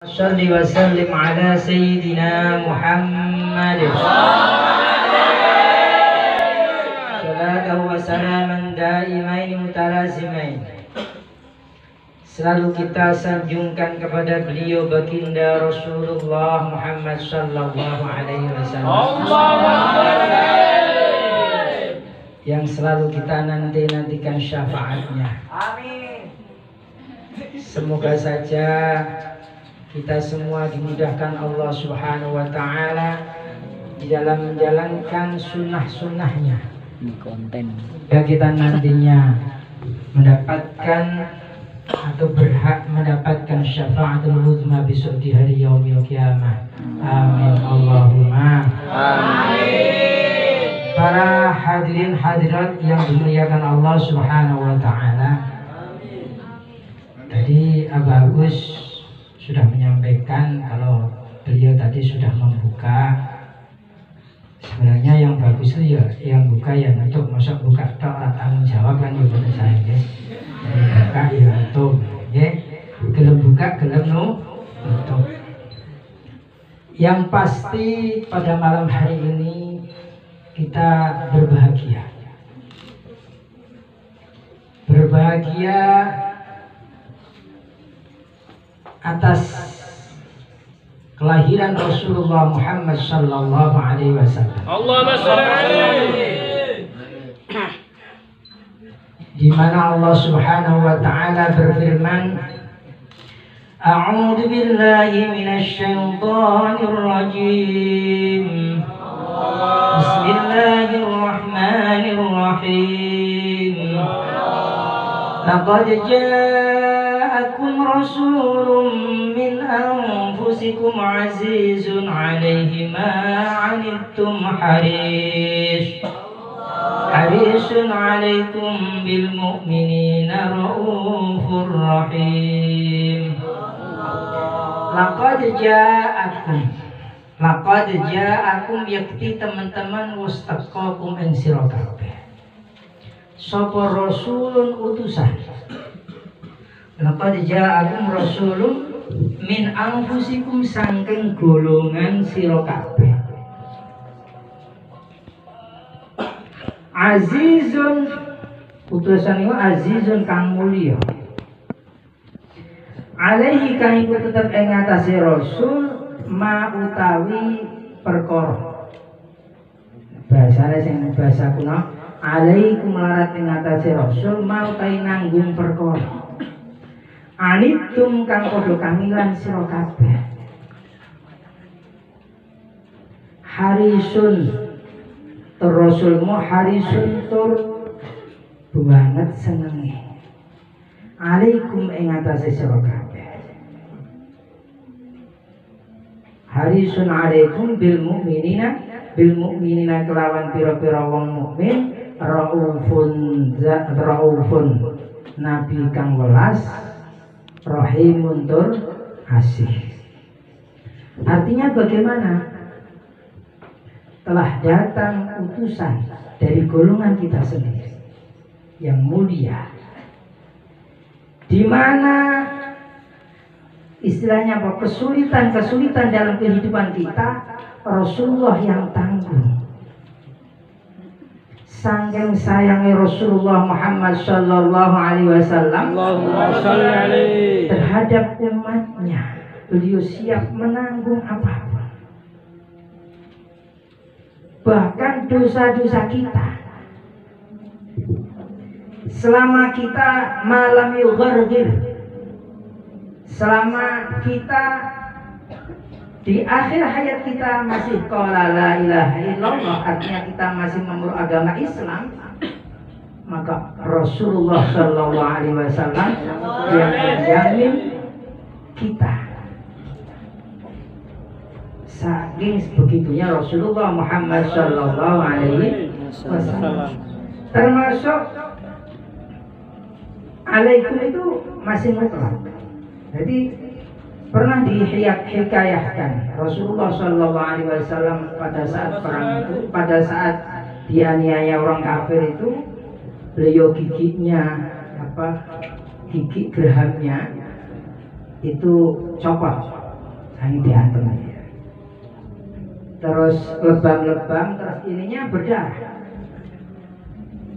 صل وسلم على سيدنا محمد صلاة وسلاما دائمين متلازمين. Selalu kita sanjungkan kepada beliau baginda Rasulullah Muhammad sallallahu alaihi wasallam yang selalu kita nantikan syafaatnya. Amin. Semoga saja kita semua dimudahkan Allah Subhanahu wa Ta'ala di dalam menjalankan sunnah-sunnahnya. Dan kita nantinya mendapatkan atau berhak mendapatkan syafaatul uzma besok di hari yaumil qiyamah. Amin Allahumma amin. Para hadirin hadirat yang dimuliakan Allah Subhanahu wa Ta'ala, tadi Abah Agus sudah menyampaikan kalau beliau tadi sudah membuka. Sebenarnya yang bagus itu ya yang buka ya untuk masuk buka tok tanggung jawab kan ya bener saya ya. Buka ya untuk ya gelem buka gelem nutup. Yang pasti pada malam hari ini kita berbahagia. Berbahagia atas kelahiran Rasulullah Muhammad sallallahu alaihi wasallam. Allahumma shalli alaihi. Di mana Allah Subhanahu wa taala berfirman, A'udzu billahi minasy syaithanir rajim. Bismillahirrahmanirrahim. Laqad ja'akum rasulun min anfusikum azizun 'alaihi ma 'anittum harisun 'alaikum bil mu'minina raufur rahim. Laqad ja'akum yakti teman-teman wastaqakum ing sira kabeh. Sapa rasulun utusan. Laqad ja'akum rasulun min anfusikum saking golongan sira kabeh. Azizun utusan iku azizun kang mulya. Alaihi kang iku tetep ing atase rasul ma utawi perkara. Bahasane sing bahasa kuno, alaikum larat ing atase rasul ma utawi nanggung perkara. Anitum kang padha kangilan sira kabeh. Harisun Rasulmu harisun tur banget senenge. Alaikum ing atase sira kabeh. Harisun alaikum bil mu'minina kelawan pira-pira wong mukmin raufun nabi kang welas rahimun tur asih. Artinya bagaimana? Telah datang utusan dari golongan kita sendiri yang mulia, di mana istilahnya apa, kesulitan dalam kehidupan kita Rasulullah yang tanggung. Saking sayangnya Rasulullah Muhammad sallallahu alaihi wasallam terhadap umatnya, beliau siap menanggung apapun. Bahkan dosa-dosa kita, selama kita malam yughargir, selama kita di akhir hayat kita masih qala la ilaha illallah, artinya kita masih memeluk agama Islam, maka Rasulullah sallallahu alaihi wasallam yang menjamin kita. Saking begitunya Rasulullah Muhammad sallallahu alaihi wasallam. Termasuk alaikum itu masih mutlak. Jadi pernah dihikayahkan Rasulullah sallallahu alaihi wasallam pada saat perang itu, pada saat dianiaya orang kafir itu, beliau gigi gerahamnya itu copot. Ini diantem. Terus lebam-lebam, terus ininya berdarah.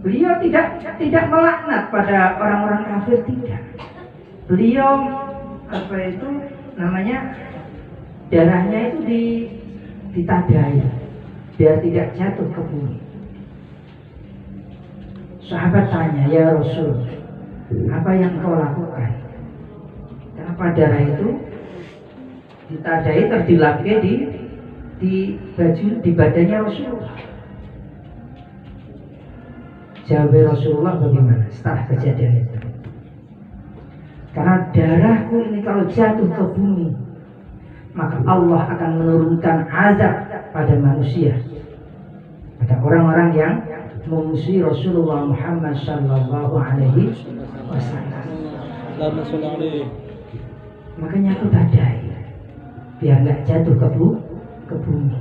Beliau tidak melaknat pada orang-orang kafir, tidak. Beliau apa itu namanya, darahnya itu ditadai biar tidak jatuh ke bumi. Sahabat tanya, ya Rasul, apa yang kau lakukan? Kenapa darah itu ditadai terdilapnya di baju, di badannya Rasulullah? Jawab Rasulullah bagaimana setelah kejadian itu? Karena darahku ini kalau jatuh ke bumi, maka Allah akan menurunkan azab pada manusia, pada orang-orang yang memusuhi Rasulullah Muhammad Sallallahu Alaihi Wasallam. Makanya aku tadai biar nggak jatuh ke bumi.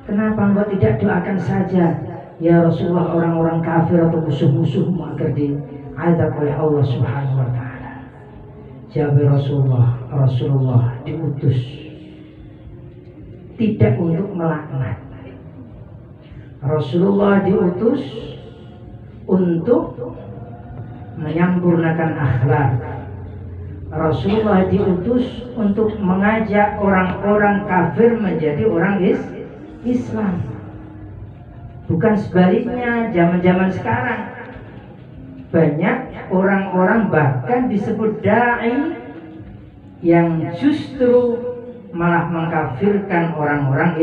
Kenapa engkau tidak doakan saja, ya Rasulullah, orang-orang kafir atau musuh-musuhmu agar diazab oleh Allah Subhanahu Wa Taala? Jawab Rasulullah diutus tidak untuk melaknat. Rasulullah diutus untuk menyempurnakan akhlak. Rasulullah diutus untuk mengajak orang-orang kafir menjadi orang Islam. Bukan sebaliknya. Zaman-zaman sekarang banyak orang-orang bahkan disebut dai yang justru malah mengkafirkan orang-orang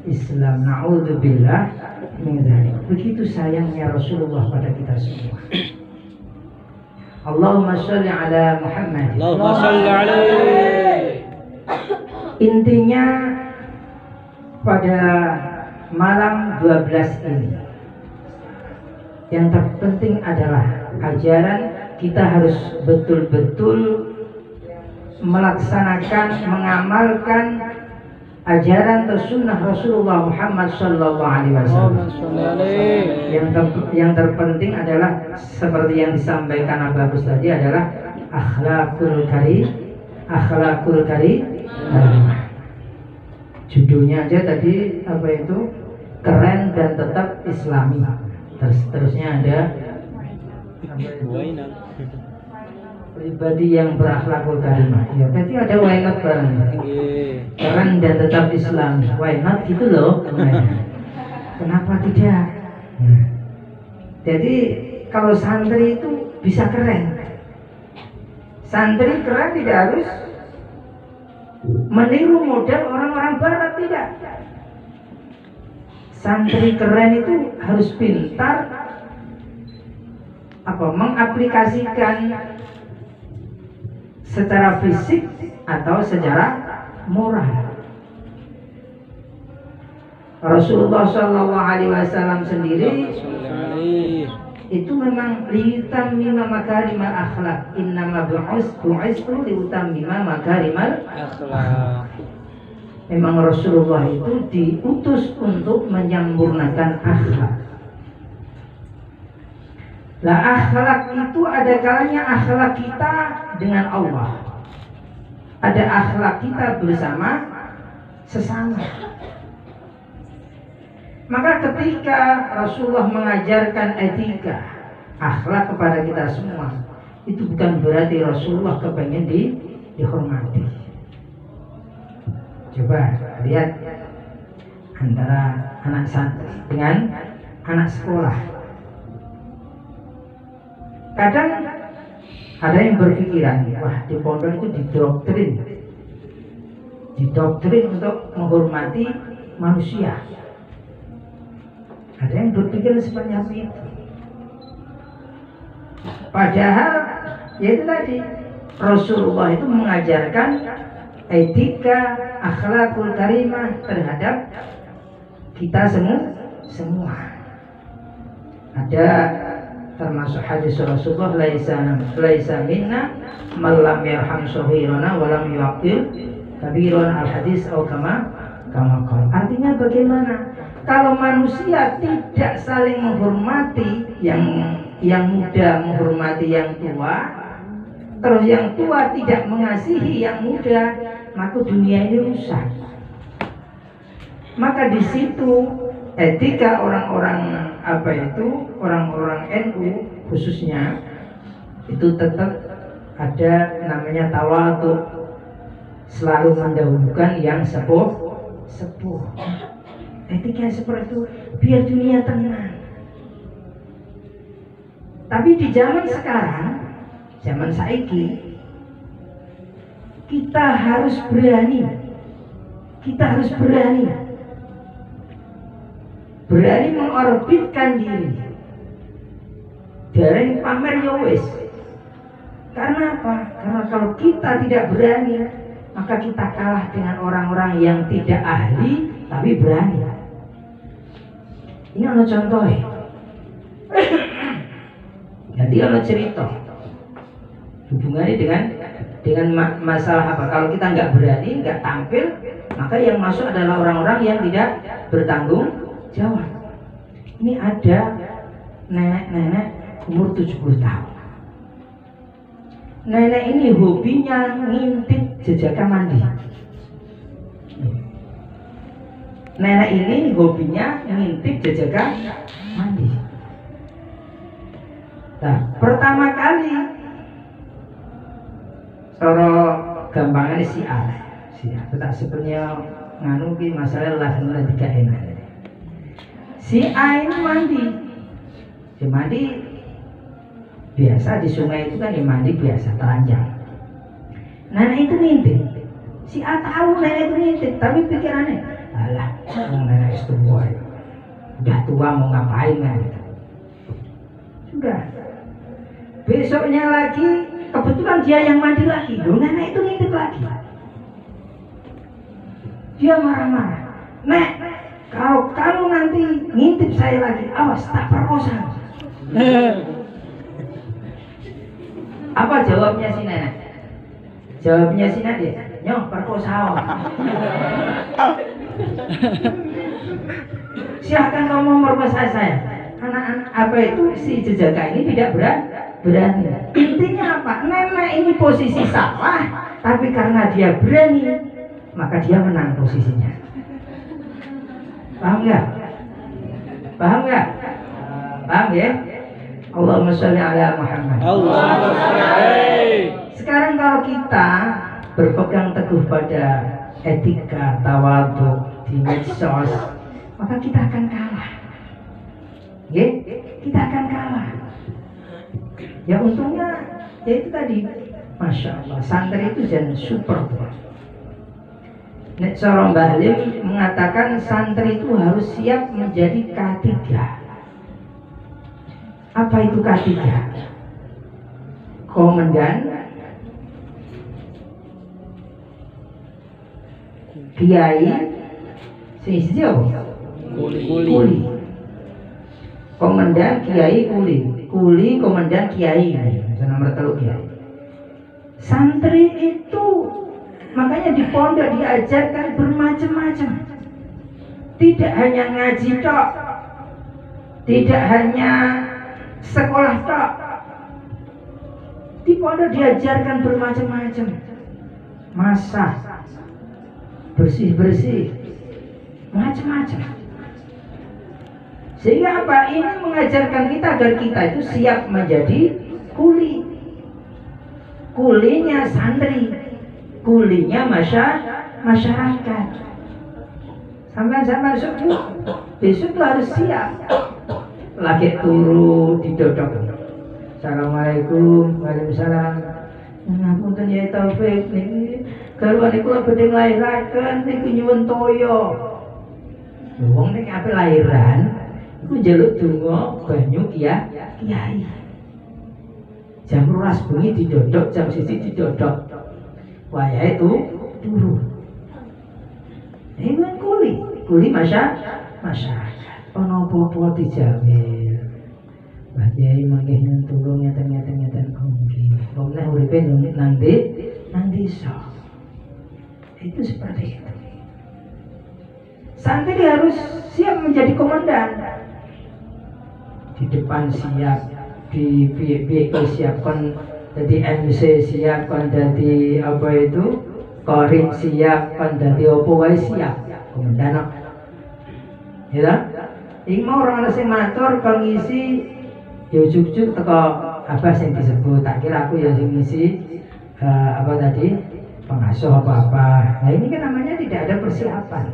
Islam. Na'udzubillah min dzalik. Begitu sayangnya Rasulullah pada kita semua. Allahumma sholli ala Muhammad. Allahumma sholli alaihi. Intinya pada malam 12 ini yang terpenting adalah ajaran kita harus betul-betul melaksanakan, mengamalkan ajaran atau sunnah Rasulullah Muhammad Sallallahu Alaihi Wasallam. Yang terpenting adalah seperti yang disampaikan Abu Agus tadi adalah akhlakul karimah. Judulnya aja tadi apa itu, keren dan tetap Islami. Terusnya ada pribadi yang berakhlakul karimah. Ya, berarti ada why not bareng. Keren dan tetap Islam. Why not gitu loh. Kenapa tidak? Jadi kalau santri itu bisa keren. Santri keren tidak harus meniru model orang-orang barat, tidak. Santri keren itu harus pintar mengaplikasikan secara fisik atau secara moral. Rasulullah Shallallahu Alaihi Wasallam sendiri itu memang liyutammima makarimal akhlak. Innama bu'istu liyutammima makarimal akhlak. Memang Rasulullah itu diutus untuk menyempurnakan akhlak. Lah akhlak itu ada kalanya akhlak kita dengan Allah, ada akhlak kita bersama sesama. Maka ketika Rasulullah mengajarkan etika akhlak kepada kita semua, itu bukan berarti Rasulullah kepengen dihormati. Coba lihat antara anak santri dengan anak sekolah. Kadang ada yang berpikiran, wah di pondok itu didoktrin untuk menghormati manusia. Ada yang berpikir seperti itu. Padahal ya itu tadi, Rasulullah itu mengajarkan etika akhlakul karimah terhadap kita semua. Ada termasuk hadis Rasulullah, laisa minna man lam yarham shaghirana wa lam yuqir kabirana, al hadis atau kama qala. Artinya bagaimana? Kalau manusia tidak saling menghormati, yang muda menghormati yang tua, terus yang tua tidak mengasihi yang muda, maka dunia ini rusak. Maka di situ etika orang-orang orang-orang NU khususnya itu tetap ada namanya tawadhu, selalu mendahulukan yang sepuh. Etika seperti itu biar dunia tenang. Tapi di zaman sekarang, zaman saiki, kita harus berani. Berani mengorbitkan diri. Dari pamer ya wis. Karena apa? Karena kalau kita tidak berani, maka kita kalah dengan orang-orang yang tidak ahli tapi berani. Ini ada contohnya. Jadi ada cerita hubungannya dengan masalah apa? Kalau kita nggak berani, nggak tampil, maka yang masuk adalah orang-orang yang tidak bertanggung jawab. Ini ada nenek-nenek umur 70 tahun. Nenek ini hobinya ngintip jejaka mandi. Nenek ini hobinya ngintip jejaka mandi. Nah, pertama kali soro gampangnya si A. Tak sebenarnya nganu ki masalah lah tiga enak. Si A ini mandi. Dia mandi biasa di sungai itu kan dia mandi biasa telanjang. Nenek itu ngintip. Si A tahu nenek itu ngintip, tapi pikirannya, alah, nenek itu tua, udah tua mau ngapain kan? Sudah. Besoknya lagi kebetulan dia yang mandi lagi, nenek itu ngintip lagi. Dia marah-marah. Nek, kalau kamu nanti ngintip saya lagi, awas tak perkosa. Apa jawabnya si nenek? Jawabnya si nenek, nyoh perkosa. Silakan kamu memperkosa saya. Anak-anak apa itu si jejaka ini tidak berani. Intinya apa? Nenek ini posisi salah, tapi karena dia berani, maka dia menang posisinya. Paham nggak? Paham nggak? Paham ya? Allahumma sholli ala Muhammad. Sekarang kalau kita berpegang teguh pada etika tawadhu di medsos, maka kita akan kalah. Ya, kita akan kalah. Ya untungnya, ya itu tadi, masya Allah, santri itu jangan super. Nek cara Mbah Lim mengatakan santri itu harus siap menjadi K3. Apa itu K3? Komandan, kiai, kuli. Komandan, kiai, kuli, komandan, kiai. Nomor 3 kiai. Santri itu makanya di pondok diajarkan bermacam-macam. Tidak hanya ngaji tok, tidak hanya sekolah tok. Di pondok diajarkan bermacam-macam. Masak, bersih-bersih, macam-macam. Sehingga apa? Ini mengajarkan kita agar kita itu siap menjadi kuli. Kulinya santri, kulinya masyarakat. Sampai subuh, besok tuh harus siap. Lagi turu didodok. Assalamualaikum, waalaikumsalam. Ngapunten ya Taufik niki garwane kula badhe nglairaken niku nyuwun toya. Wong nek ape lairan iku njaluk donga banyu kiai. Jam 12 bengi didodok, jam 1 didodok. Wayahe itu turu. Ini kuli masyarakat. Ono apa-apa dijamin. Mbah Kyai mangke tulung ngeten mungkin. Wong nek uripe nang desa. Itu seperti itu. Santri harus siap menjadi komandan. Di depan siap, di BK siapkan, jadi MC siapkan, jadi apa itu Qori siap, kon dadi opo wae siap. Komandan. Ya. Iki mau ora ana sing matur kon ngisi yo juk-juk teko apa sing disebut. Tak kira aku ya sing ngisi apa tadi? Pengasuh apa-apa. Nah, ini kan namanya tidak ada persiapan.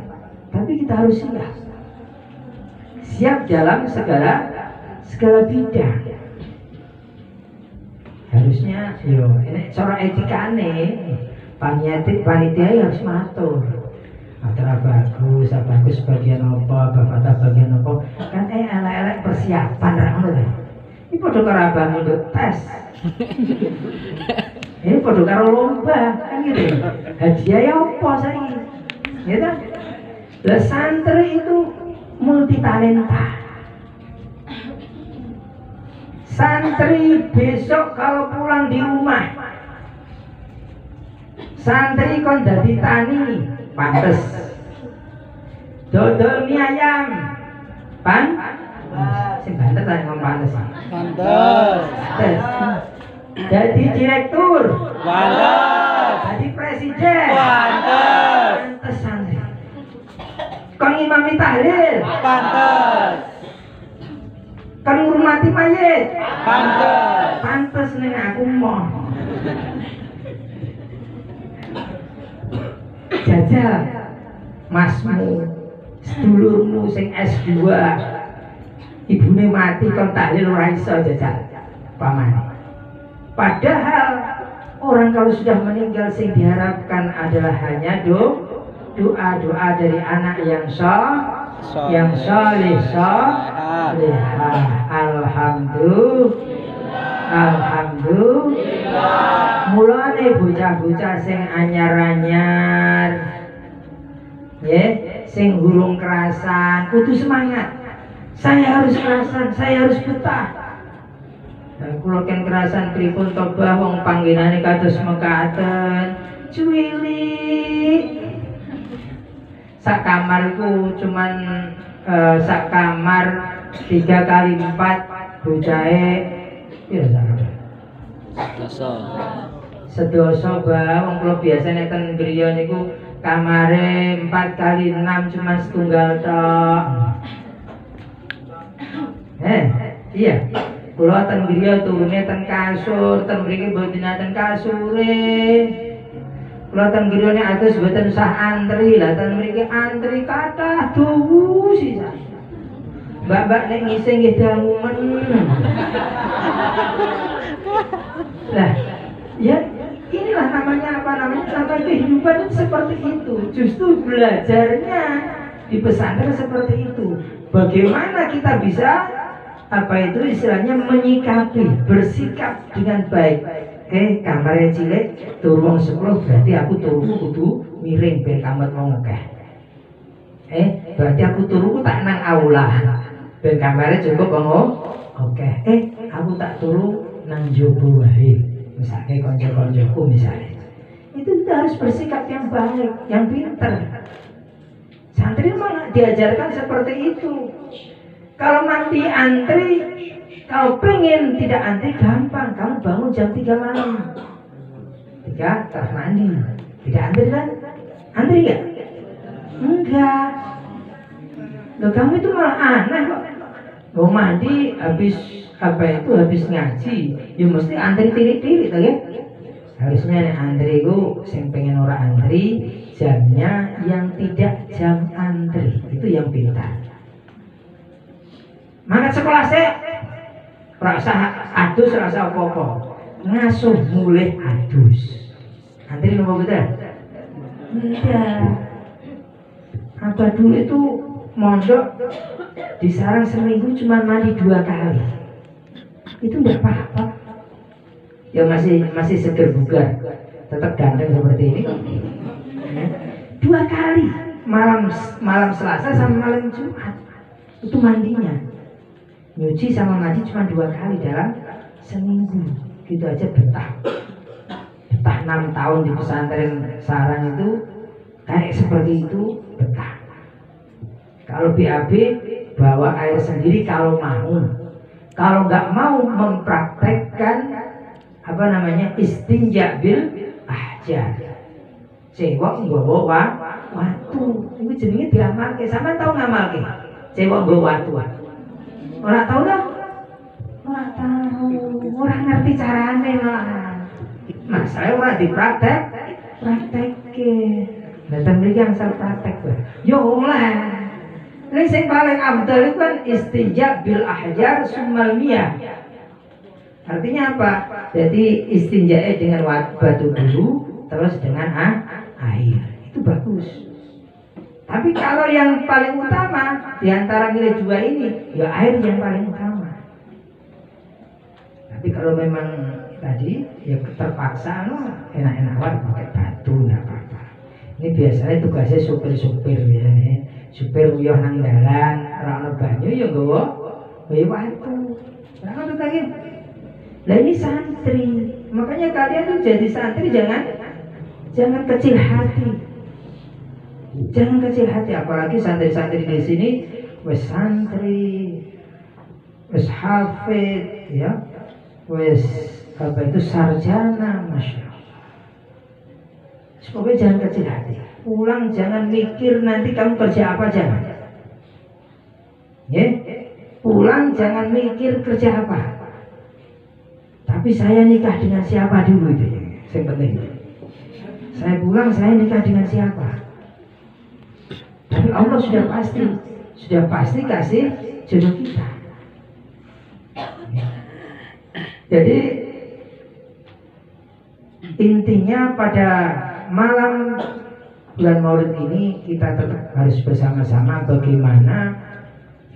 Tapi kita harus siap. Siap dalam segala bidang. Harusnya yo ini cara etikane panitia harus matur bagus bagian apa bapak bagian apa kan elek-elek persiapan ra ngono ta iki padha karo abang untuk tes ini padha karo lomba kan gitu hadiah ya apa saiki ya ta lah santri itu multi talenta. Santri besok kalau pulang di rumah, santri kon dadi tani, pantes. Dodol mie ayam, sing pantes ae ngomong pantes. Pantes. Jadi direktur, Pantes. jadi presiden, Pantes. pantes santri. Kon ngimami tahlil, Pantes. kon ngurmati mayit, Pantes. pantes ning aku mau. Jajal masmu, sedulurmu sing S2, ibune mati kon tahlil ora iso jajal pamane. Padahal orang kalau sudah meninggal sing diharapkan adalah hanya doa dari anak yang soleh. Alhamdulillah. Mulane bocah-bocah sing anyar-anyar ya, sing gurung kerasan kudu semangat. Saya harus kerasan, saya harus betah. Kula ken kerasan pripun to Bah wong panggenane kados mekaten. Cuwilik. Sak kamarku cuman sak kamar 3x4 bocahe piro sak kamar? Sedoso Bah wong kula biasane ten griya niku kamare 4x6 cuman setunggal tok. Iya. Kula ten griya turune ten kasur, ten mriki mboten ten kasure. Kula ten griya nek atus mboten sah antri, lah ten mriki antri kathah dawu sisan. Mbak-mbak nek ngising nggih dangumen. Lah, ya inilah namanya apa namanya kehidupan itu seperti itu. Justru belajarnya di pesantren seperti itu. Bagaimana kita bisa apa itu istilahnya menyikapi, bersikap dengan baik. Kamarnya cilik, turun 10 berarti aku turun kudu miring ben kamar mau ngekeh. Berarti aku turun tak nang aula. Ben kamarnya cukup oke. Aku tak turun nang jowo wae. Misalnya konco-koncoku misalnya. Itu kita harus bersikap yang baik, yang pintar. Santri malah diajarkan seperti itu. Kalau mandi antri, kalau pengen tidak antri gampang. Kamu bangun jam 3 malam. 3 terus mandi. Tidak antri kan? Antri gak? Enggak. Loh kamu itu malah aneh kok. Mau mandi habis habis ngaji, ya mesti antri tirik-tirik ya. Harusnya nih antri ku sing pengen ora antri, jamnya yang tidak jam antri. Itu yang pintar. Mangkat sekolah sih, rasa adus rasa apa-apa, ngasuh mulai adus. Antri nomor betul? Enggak. Apa dulu itu mondok di sarang seminggu cuma mandi 2 kali. Itu enggak apa-apa. Ya masih seger bugar, tetap ganteng seperti ini. 2 kali, malam Selasa sama malam Jumat. Itu mandinya. Nyuci sama mandi cuma 2 kali dalam seminggu. Gitu aja betah 6 tahun di pesantren sarang itu kayak seperti itu betah. Kalau BAB bawa air sendiri kalau mau. Kalau nggak mau mempraktekkan apa namanya istinja bil ahjar. Cewek nggawa watu. Iku jenenge diamalke. Sampeyan tau ngamalke? Cewek nggawa watu. Ora tau dah? Ora tahu. Ora ngerti carane malah. Masalah ora praktekke. Datang mriki asal praktek wae. Yo lah. Ini yang paling afdal itu kan istinja bil ahjar summal miyah. Artinya apa? Jadi istinja dengan batu dulu, terus dengan air. Itu bagus. Tapi kalau yang paling utama di antara nilai dua ini, ya air yang paling utama. Tapi kalau memang tadi ya terpaksa, enak-enak pakai batu nggak apa-apa. Ini biasanya tugasnya supir-supir ya. Supir uyah nang dalan, ora ana banyu ya nggawa watu. Ora ngono ta iki. Lah ini santri. Makanya kalian tuh jadi santri jangan kecil hati. Jangan kecil hati, apalagi santri-santri di sini wis santri, wis hafid ya. Wis apa itu sarjana, Masya Allah. Pokoknya jangan kecil hati. Pulang jangan mikir nanti kamu kerja apa, jangan. Ya, pulang jangan mikir kerja apa. Tapi saya nikah dengan siapa dulu itu yang penting. Saya pulang saya nikah dengan siapa. Tapi Allah sudah pasti kasih jodoh kita. Jadi intinya pada malam bulan Maulid ini kita tetap harus bersama-sama bagaimana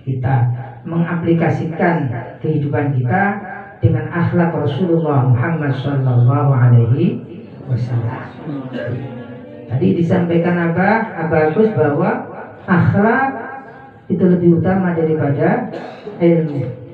kita mengaplikasikan kehidupan kita dengan akhlak Rasulullah Muhammad Sallallahu Alaihi Wasallam. Tadi disampaikan Abah Agus bahwa akhlak itu lebih utama daripada ilmu.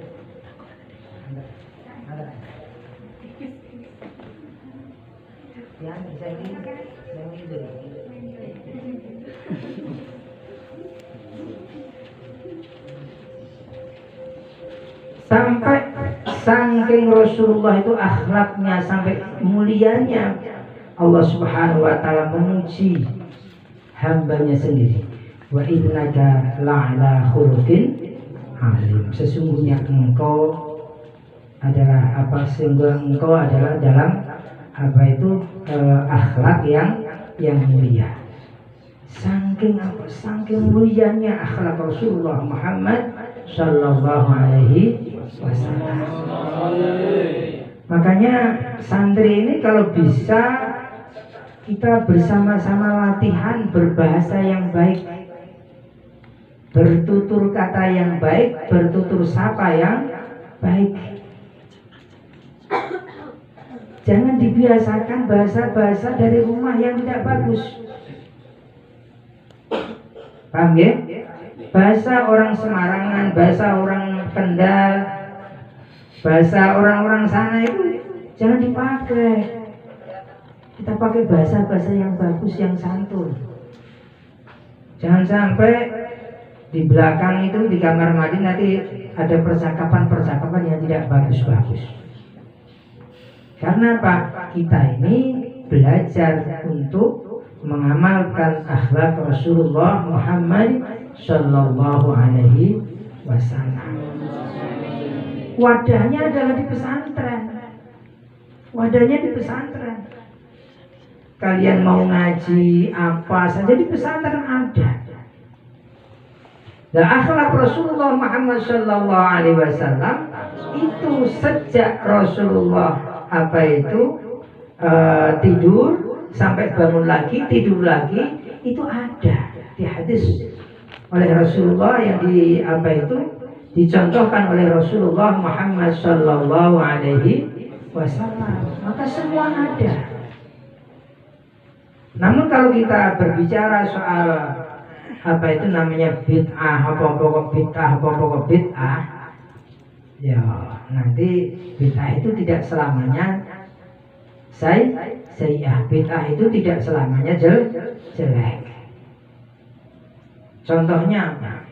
Sampai saking Rasulullah itu akhlaknya, sampai mulianya Allah Subhanahu wa taala memuji hambanya sendiri. Wa innaka la'ala khuluqin alim. Sesungguhnya engkau adalah apa? Sehingga engkau adalah dalam apa itu akhlak yang mulia. Saking apa? Saking mulianya akhlak Rasulullah Muhammad Sallallahu Alaihi Wasallam. Makanya santri ini kalau bisa kita bersama-sama latihan berbahasa yang baik, bertutur kata yang baik, bertutur sapa yang baik. Jangan dibiasakan bahasa-bahasa dari rumah yang tidak bagus. Paham ya? Bahasa orang Semarangan, bahasa orang Kendal, bahasa orang-orang sana itu jangan dipakai. Kita pakai bahasa-bahasa yang bagus, yang santun. Jangan sampai di belakang itu di kamar mandi nanti ada percakapan-percakapan yang tidak bagus-bagus. Karena apa? Kita ini belajar untuk mengamalkan akhlak Rasulullah Muhammad Sallallahu Alaihi Wasallam. Wadahnya adalah di pesantren. Wadahnya di pesantren. Kalian mau ngaji apa saja di pesantren ada. Dan akhlak Rasulullah Muhammad Sallallahu Alaihi Wasallam itu sejak Rasulullah apa itu tidur sampai bangun lagi, tidur lagi, itu ada di hadis oleh Rasulullah yang di apa itu dicontohkan oleh Rasulullah Muhammad Sallallahu Alaihi Wasallam. Maka semua ada. Namun kalau kita berbicara soal apa itu namanya bid'ah, apa pokok bid'ah, ya nanti bid'ah itu tidak selamanya sayyi'ah. Bid'ah itu tidak selamanya jelek. Contohnya apa?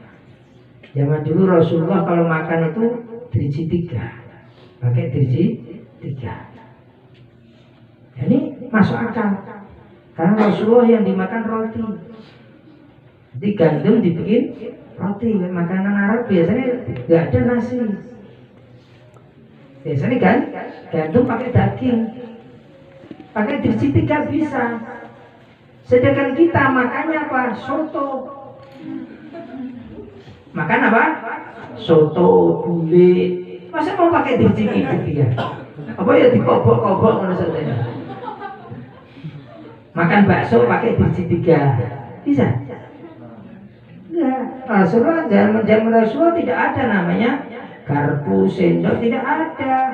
Zaman dulu Rasulullah kalau makan itu driji 3, pakai driji 3. Ini masuk akal. Karena Rasulullah yang dimakan roti. Jadi gandum dibikin roti. Makanan Arab biasanya nggak ada nasi. Biasanya kan gandum pakai daging, pakai dirciti gak bisa. Sedangkan kita makannya apa? Soto. Makan apa? Soto, gulai. Masa mau pakai dirciti gitu ya? Apa ya dikobok-kobok menurut saya? Makan bakso pakai dirciti bisa? Enggak. Rasulullah zaman Rasulullah tidak ada namanya garpu, sendok, tidak ada.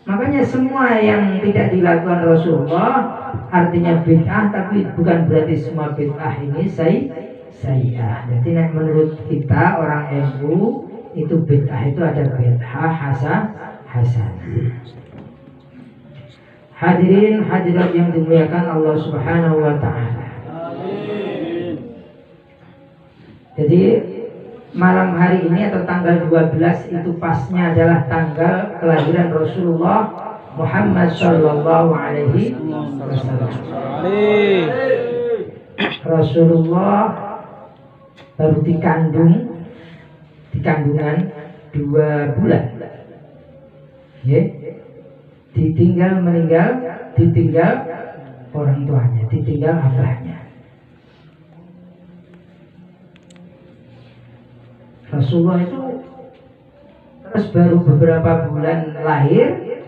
Makanya semua yang tidak dilakukan Rasulullah artinya bid'ah, tapi bukan berarti semua bid'ah ini sayyi'ah. Jadi menurut kita orang NU itu bid'ah itu ada bid'ah hasanah. Hadirin hadirat yang dimuliakan Allah Subhanahu wa taala. Jadi malam hari ini atau tanggal 12 itu pasnya adalah tanggal kelahiran Rasulullah Muhammad sallallahu alaihi wasallam. Rasulullah baru di kandungan 2 bulan. Ya. Ditinggal orang tuanya, ditinggal abahnya. Rasulullah itu terus baru beberapa bulan lahir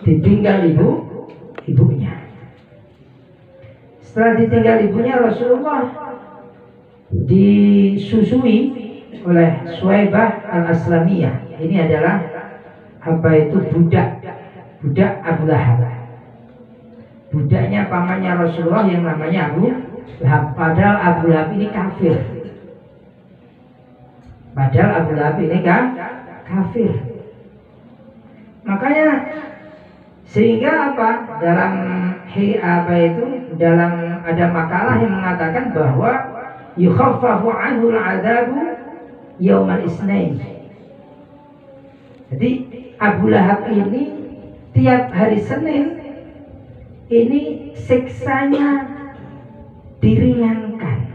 ditinggal ibunya. Setelah ditinggal ibunya, Rasulullah disusui oleh Suwaibah al-Aslamiyah. Ini adalah budak Abu Lahab. Budaknya pamannya Rasulullah yang namanya Abu Lahab. Padahal Abu Lahab ini kafir. Kafir. Makanya sehingga dalam ada makalah yang mengatakan bahwa yukhaffafu anhu al-'adzabu yaumal isnain. Jadi Abu Lahab ini tiap hari Senin ini siksanya diringankan.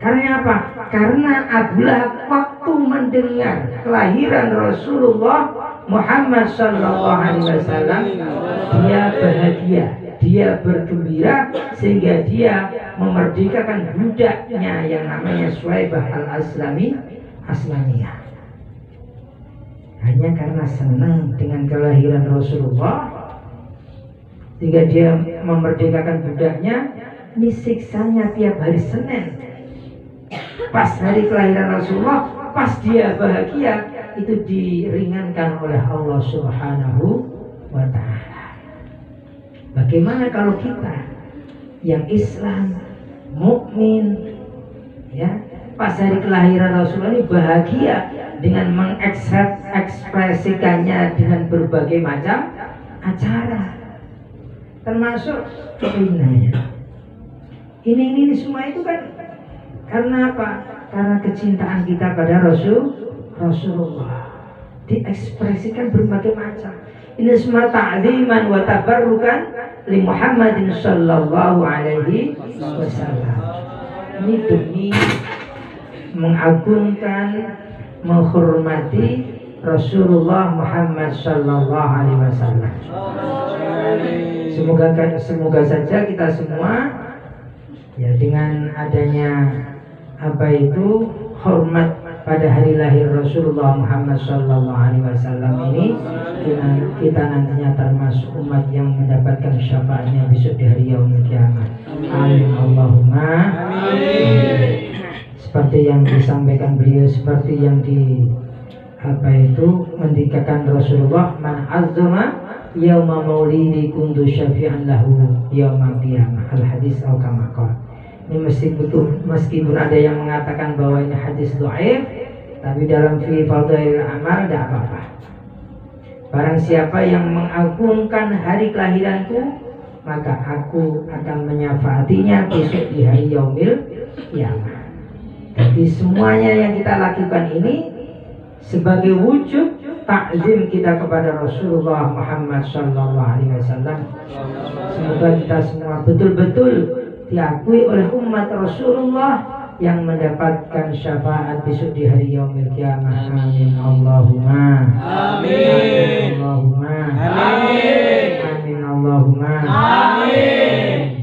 Karena apa? Karena Abu Lahab waktu mendengar kelahiran Rasulullah Muhammad sallallahu alaihi wasallam, dia bahagia, dia bergembira, sehingga dia memerdekakan budaknya yang namanya Suwaibah al-Aslamiyah. Hanya karena senang dengan kelahiran Rasulullah, sehingga dia memerdekakan budaknya. Ini siksanya tiap hari Senin. Pas hari kelahiran Rasulullah, pas dia bahagia, itu diringankan oleh Allah Subhanahu wa ta'ala. Bagaimana kalau kita yang Islam, mukmin, ya, pas hari kelahiran Rasulullah ini bahagia dengan mengekspresikannya dengan berbagai macam acara, termasuk keinginannya. Ini semua itu kan karena apa? Karena kecintaan kita pada Rasulullah. Diekspresikan berbagai macam. Ini semua ta'ziman wa tabarrukan li Muhammadin sallallahu alaihi wasallam. Ini demi mengagungkan, menghormati Rasulullah Muhammad sallallahu alaihi wasallam. Semoga saja kita semua ya dengan adanya hormat pada hari lahir Rasulullah Muhammad sallallahu alaihi wasallam ini, kita nantinya termasuk umat yang mendapatkan syafaatnya besok di hari yaumul kiamat. Amin Allahumma amin. Seperti yang disampaikan beliau, seperti yang mendikakan Rasulullah, man azzama yauma maulidi kuntu syafi'an lahu yaumul qiyamah. Al hadis atau kama qala. Ini meskipun ada yang mengatakan bahwa ini hadis dhaif, tapi dalam fi fadhailil amal tidak apa-apa. Barang siapa yang mengagungkan hari kelahiranku, maka aku akan menyafaatinya besok di hari yaumil qiyamah. Jadi semuanya yang kita lakukan ini sebagai wujud takzim kita kepada Rasulullah Muhammad Sallallahu Alaihi Wasallam. Semoga kita semua betul-betul diakui oleh umat Rasulullah yang mendapatkan syafaat besok di hari yaumil qiyamah. Amin Allahumma Amin. Allahumma Amin. Amin Allahumma Amin.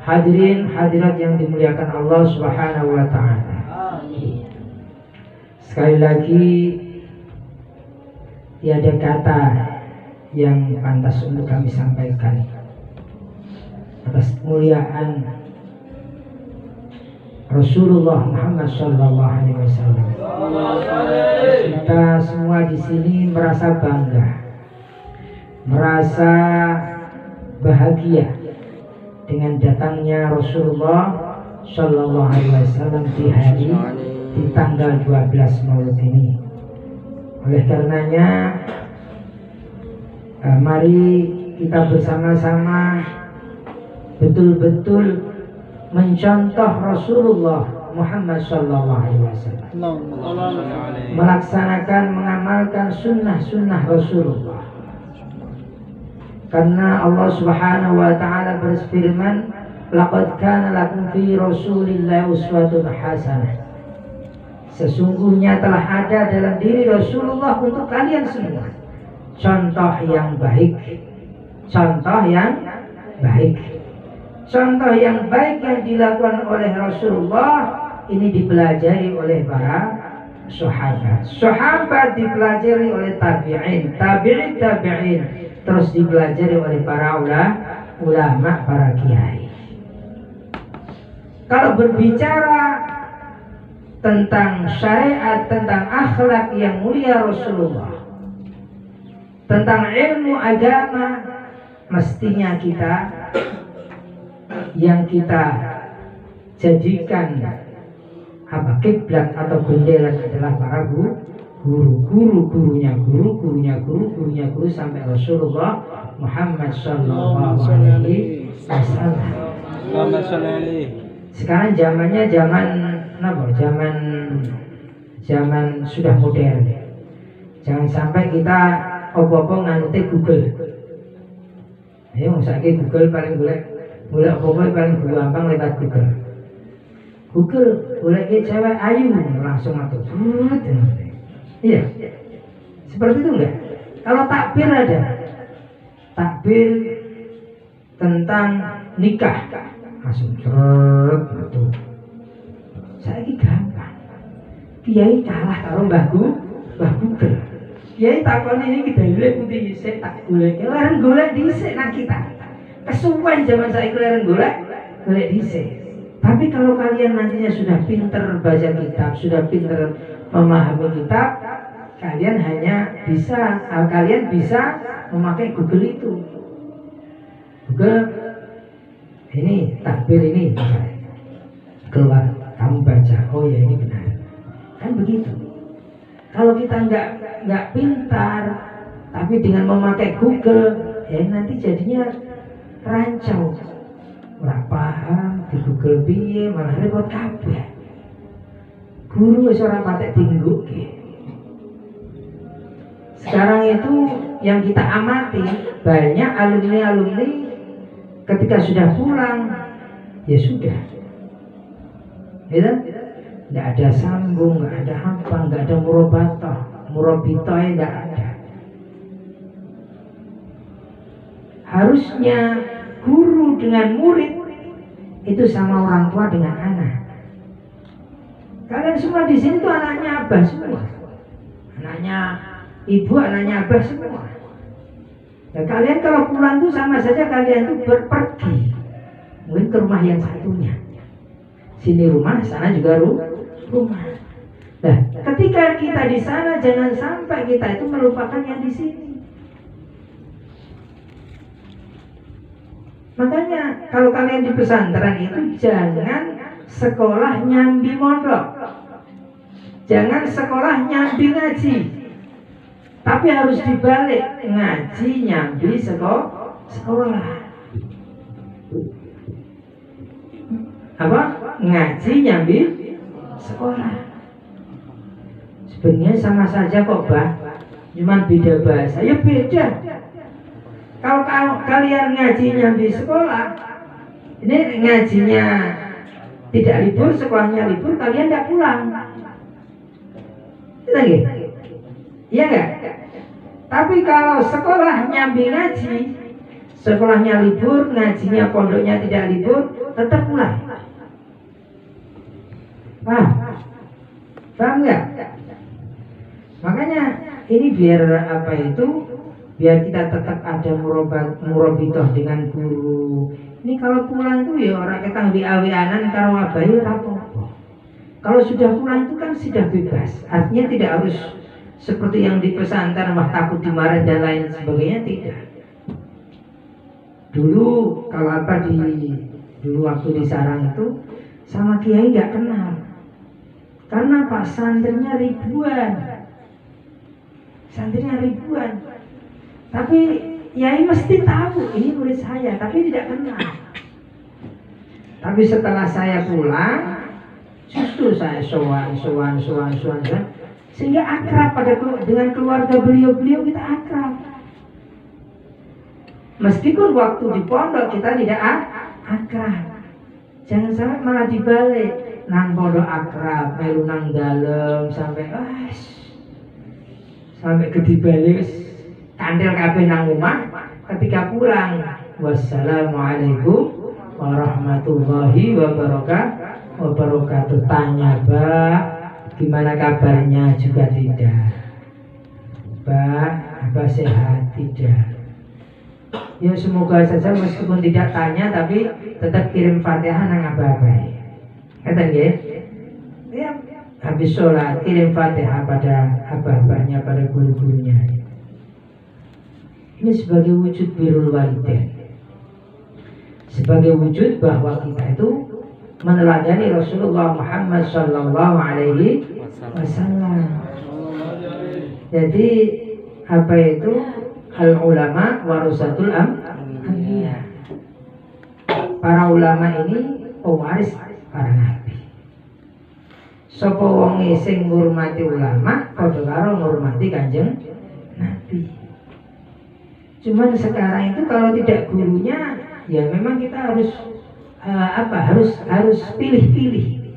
Hadirin hadirat yang dimuliakan Allah Subhanahu wa taala. Sekali lagi tiada kata yang pantas untuk kami sampaikan atas kemuliaan Rasulullah Muhammad Sallallahu Alaihi Wasallam. Kita semua di sini merasa bangga, merasa bahagia dengan datangnya Rasulullah Sallallahu Alaihi Wasallam di hari di tanggal 12 Maulid ini. Oleh karenanya, mari kita bersama-sama betul-betul mencontoh Rasulullah Muhammad Sallallahu Alaihi Wasallam, melaksanakan, mengamalkan sunnah-sunnah Rasulullah. Karena Allah Subhanahu Wa Taala berfirman, "Laqad kana lakum fi Rasulillahi uswatun hasanah." Sesungguhnya telah ada dalam diri Rasulullah untuk kalian semua contoh yang baik, contoh yang baik. Contoh yang baik yang dilakukan oleh Rasulullah ini dipelajari oleh para sahabat. Sahabat dipelajari oleh tabi'in, tabi'in, terus dipelajari oleh para ulama, para kiai. Kalau berbicara tentang syariat, tentang akhlak yang mulia Rasulullah, tentang ilmu agama, mestinya kita yang kita jadikan kiblat atau bendera adalah para gurunya guru sampai Rasulullah Muhammad Sallallahu Alaihi Wasallam. Sekarang zamannya zaman sudah modern. Jangan sampai kita opo-opo nganute Google. Ayo saiki Google paling boleh apa-apa paling gampang lewat Google. Google boleh cewek ayu langsung masuk. Iya. Seperti itu enggak? Kalau takbir ada. Takbir tentang nikah langsung betul. Saiki gampang. Kiai kalah karo Mbah Google. Kiai takon ini dalile putih sik tak golek. Leren golek dhisik nang kita. Kesuwen zaman saya kelihatan golek dhisik. Tapi kalau kalian nantinya sudah pinter baca kitab, sudah pinter memahami kitab, kalian bisa memakai Google itu. Google ini takbir ini keluar, kamu baca, oh ya ini benar. Kan begitu. Kalau kita nggak pintar, tapi dengan memakai Google, ya nanti jadinya rancau, nggak paham di Google piye malah repot kabeh. Guru wis ora patek tingguk. Sekarang itu yang kita amati banyak alumni ketika sudah pulang ya sudah, ya nggak ada sambung, nggak ada apa, nggak ada murabitoh nggak ada. Harusnya guru dengan murid itu sama orang tua dengan anak. Kalian semua di sini tuh anaknya abah semua, anaknya ibu, anaknya abah semua. Dan kalian kalau pulang tuh sama saja kalian tuh berpergi, mungkin ke rumah yang satunya. Sini rumah, sana juga rumah. Nah, ketika kita di sana jangan sampai kita itu melupakan yang di sini. Makanya kalau kalian di pesantren itu jangan sekolah nyambi mondok, jangan sekolah nyambi ngaji, tapi harus dibalik, ngaji nyambi sekolah. Apa? Ngaji nyambi sekolah. sebenarnya sama saja kok Bah, cuman beda bahasa. Ya beda. Kalau kalian ngajinya di sekolah, ini ngajinya tidak libur, sekolahnya libur, kalian tidak pulang. Itu lagi, iya nggak? Tapi kalau sekolah nyambi ngaji, sekolahnya libur, ngajinya pondoknya tidak libur, tetap pulang. Paham nggak? Makanya ini biar apa itu? Biar kita tetap ada murabitoh dengan guru. Ini kalau pulang itu ya orang kita WA-WAnan karo abai rapopo. Kalau sudah pulang itu kan sudah bebas. Artinya tidak harus seperti yang di pesantren wah takut dimarahin dan lain sebagainya, tidak. Dulu kalau apa dulu waktu di sarang itu sama kiai nggak kenal. Karena Pak santrinya ribuan. Santrinya ribuan. Tapi Yai mesti tahu ini murid saya, tapi tidak kenal. Tapi setelah saya pulang, justru saya sowan, sehingga akrab dengan keluarga beliau kita akrab. Meskipun waktu di pondok kita tidak akrab. Jangan sampai malah dibalik. Nang pondok akrab, melu nang dalem sampai gede balik kandel kabeh nang omah, ketika pulang wassalamualaikum warahmatullahi wabarakatuh. Tanya Mbak, gimana kabarnya juga tidak. Mbak, apa sehat? Tidak. Ya semoga saja meskipun tidak tanya tapi tetap kirim Fatihah nang apa-apa. Kata ya, habis sholat kirim Fatihah pada abah-abahnya, pada guru-gurunya. Ini sebagai wujud birrul walidain, sebagai wujud bahwa kita itu meneladani Rasulullah Muhammad Sallallahu Alaihi Wasallam. Jadi apa itu al ulama warasatul anbiya. Para ulama ini pewaris para nabi. Sapa wong sing ngurmati ulama padha karo ngurmati Kanjeng Nabi. Cuman sekarang itu kalau tidak gurunya, ya memang kita harus harus pilih-pilih.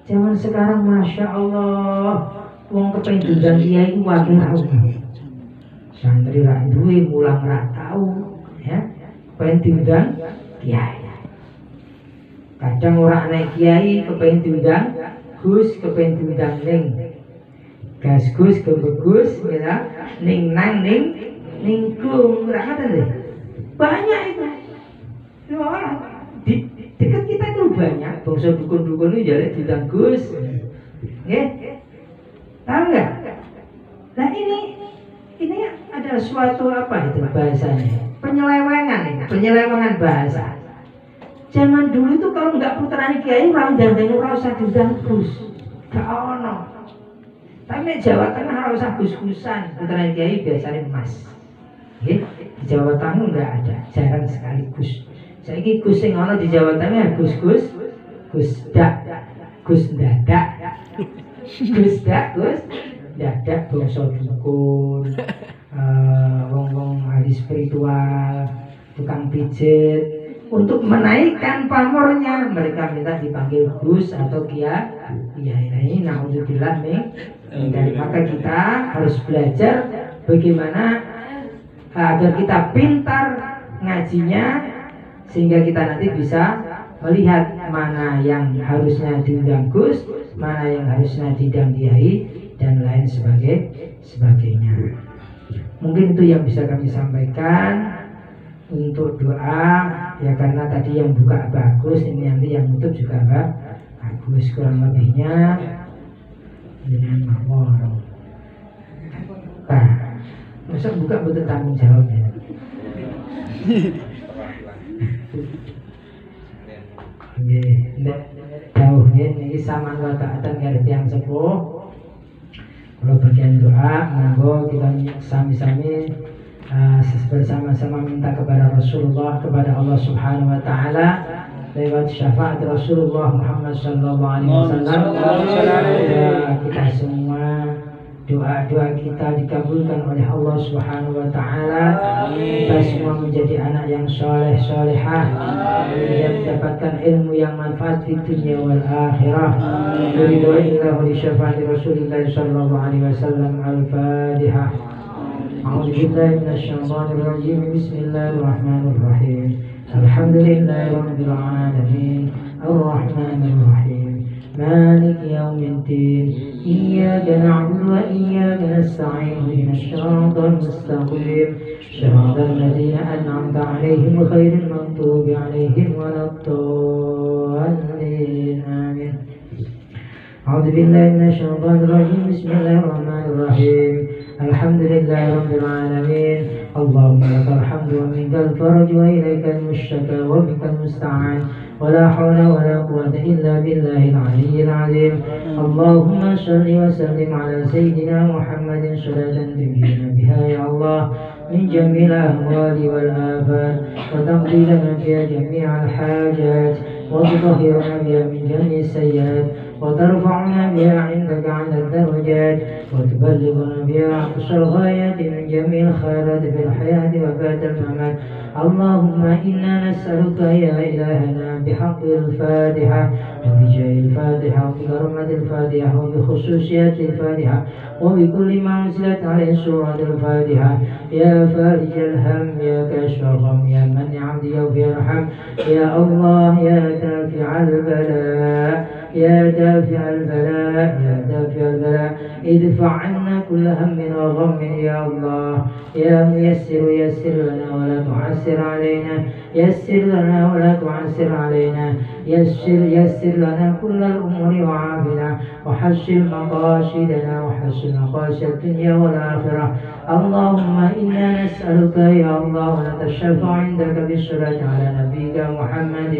Zaman sekarang masya Allah, wong kepengen diundang kiai ku wakil ra santri ra duwe, mulang ra tau, ya. Kepengen diundang kiai. Kadang ora nek kiai kepengen diundang Gus, kepengen diundang ning. Gas Gus kebegus, ya. Ning nang ning kum, ra ngoten lho. Banyak itu. Orang di dekat kita itu banyak bangsa dukun-dukun itu jadi diundang Gus. Nggih. Tahu enggak? Nah ini adalah suatu apa itu bahasanya? Penyelewengan bahasa. Zaman dulu itu kalau nggak putrane kiai orang dandang ora usah diundang Gus. Gak ono. Tapi Jawa Tengah ora usah gus-gusan, putrane kiai biasanya Mas. Nggih, di Jawa Tengah enggak ada, jarang sekali Gus. Saiki Gus sing ana di Jawa Tengah Gus dak, Gus dadak. Gus dadak bangsa dukun. Wong-wong ahli spiritual, tukang pijit. Untuk menaikkan pamornya mereka minta dipanggil Gus atau Kiai. Ini naudzubillah nih. Dari maka kita harus belajar bagaimana agar kita pintar ngajinya sehingga kita nanti bisa melihat mana yang harusnya diundang Gus, mana yang harusnya diundang Kiai dan lain sebagainya. Mungkin itu yang bisa kami sampaikan. Untuk doa ya karena tadi yang buka bagus, ini nanti yang tutup juga bagus, kurang lebihnya dengan mawar. Masa buka butuh tanggung jawab ya. Nggih, tahu nggih saman wa ta'atan ngarep yang sepuh. Kalau bagian doa, monggo kita sami-sami bersama-sama minta kepada Rasulullah, kepada Allah Subhanahu wa taala lewat syafaat Rasulullah Muhammad sallallahu alaihi wasallam. Kita semua doa-doa kita dikabulkan oleh Allah Subhanahu wa taala. Kita semua menjadi anak yang soleh solehah, yang mendapatkan ilmu yang manfaat di dunia wal akhirah. Ridhoillahu li syafaati Rasulillah sallallahu alaihi wasallam. Al-Fatihah. A'udzu billahi minasyaitonir rajim. Bismillahirrahmanirrahim. Alhamdulillahirabbil alamin. Ar-Rahmanir Rahim. مالك يوم الدين إياك نعبد وإياك نستعين اهدنا الصراط المستقيم صراط الذين أنعمت عليهم غير المغضوب عليهم ولا الضالين آمين. أعوذ بالله من الشيطان الرجيم. بسم الله الرحمن الرحيم. الحمد لله رب العالمين. اللهم لك الحمد ومنك الفرج وإليك المشتكى وبك المستعان ولا حول ولا قوة إلا بالله العلي العظيم. اللهم صل وسلم على سيدنا محمد صلاة تنجينا بها يا الله من جميع الأهوال والآفات وتقضي لنا بها جميع الحاجات وتطهرنا بها من جميع السيئات وترفعنا بها عندك على الدرجات وتبلغنا بها أقصى الغايات من جميع الخيرات في الحياة وبعد الممات. اللهم إنا نسألك يا إلهنا بحق الفاتحة وبجاه الفاتحة وبكرمة الفاتحة وبخصوصيات الفاتحة وبكل ما أنزلت عليه سورة الفاتحة يا فارج الهم يا كاشف الغم يا من عبد يغفر الرحم يا الله يا دافع البلاء يا دافع البلاء يا دافع البلاء ادفع عنا كل هم وغم يا الله يا ميسر يسر لنا ولا تعسر علينا يسر لنا ولا تعسر علينا يسر لنا كل الأمور وعافنا وحسن مقاصدنا وحسن مقاصد الدنيا والآخرة. اللهم إنا نسألك يا الله ونتشفع عندك بالصلاة على نبيك محمد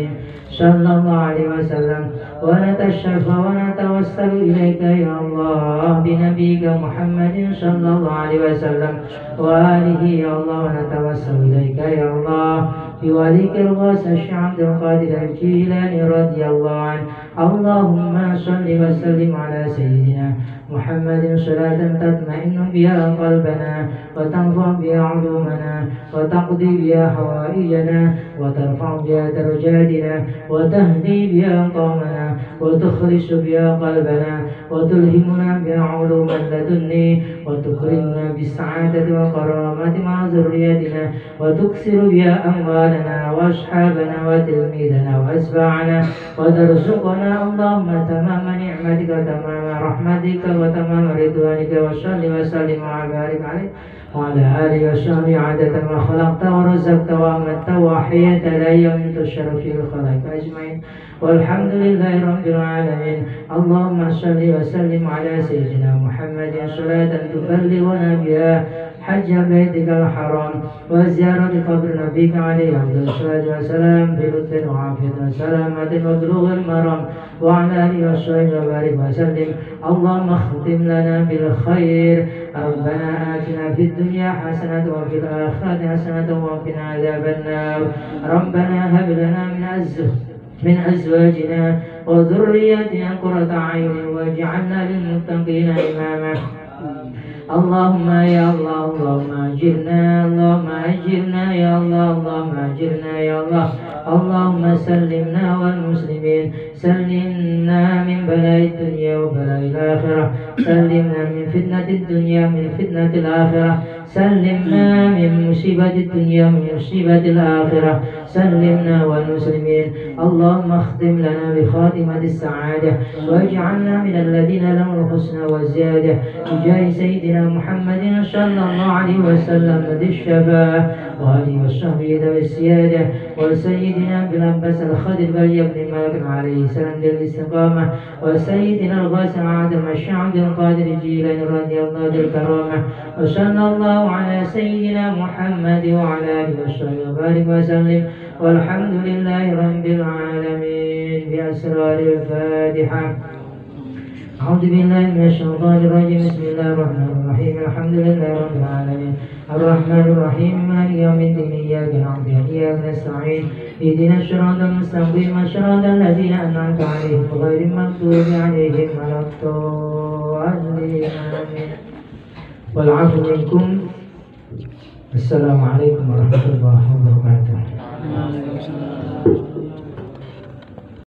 صلى الله عليه وسلم ونتشفع ونتوسل إليك يا الله بنبيك محمد صلى الله عليه وسلم وآله يا الله ونتوسل إليك يا الله بوليك الغوث الشيخ عبد القادر الجيلاني رضي الله عنه. اللهم صل وسلم على سيدنا محمد صلاة تطمئن بها قلبنا وتنفع بها علومنا وتقضي بها حوائجنا وترفع بها درجاتنا وتهدي بها قومنا وتخلص بها قلبنا وتلهمنا بها علوم لدني وتكرمنا بالسعادة والكرامة مع ذريتنا وتكسر بها أموالنا وأصحابنا وتلميذنا وأتباعنا وترزقنا اللهم تمام نعمتك وتمام رحمتك وتمام رضوانك وصل وسلم وبارك عليه وعلى آله وصحبه عادة ما خلقت ورزقت وأمت وحييت لا يوم تشرف في الخلائق أجمعين والحمد لله رب العالمين. اللهم صل وسلم على سيدنا محمد صلاة تبلغنا بها حج بيتك الحرام وزيارة قبر نبيك عليه أفضل الصلاة والسلام بلطف وعافية وسلامة وبلوغ المرام وعلى آله وصحبه وبارك وسلم. اللهم اختم لنا بالخير. ربنا آتنا في الدنيا حسنة وفي الآخرة حسنة وقنا عذاب النار. ربنا هب لنا من أزواجنا وذرياتنا قرة أعين واجعلنا للمتقين إماما. اللهم يا الله اللهم أجرنا اللهم أجرنا يا الله اللهم أجرنا يا الله. اللهم سلمنا والمسلمين سلمنا من بلاء الدنيا وبلاء الآخرة سلمنا من فتنة الدنيا من فتنة الآخرة سلمنا من مصيبة الدنيا من مصيبة الآخرة سلمنا والمسلمين. اللهم اختم لنا بخاتمة السعادة واجعلنا من الذين لهم الحسنى والزيادة بجاه سيدنا محمد صلى الله عليه وسلم ذي الشفاعة وآله وصحبه ذوي السيادة وسيدنا بالعباس الخضر بن مالك عليه السلام ذي الاستقامة وسيدنا الغاسم عادل الشعب القادر الجيلاني رضي الله ذي الكرامة وصلى الله على سيدنا محمد وعلى آله وصحبه وبارك وسلم والحمد لله رب العالمين. بأسرار الفاتحة. أعوذ بالله من الشيطان الرجيم. بسم الله الرحمن الرحيم. الحمد لله رب العالمين الرحمن الرحيم مالك يوم الدين إياك نعبد وإياك نستعين اهدنا الصراط المستقيم صراط الذين أنعمت عليهم غير المغضوب عليهم ولا الضالين آمين. wal 'afwu minkum. Assalamualaikum warahmatullahi wabarakatuh.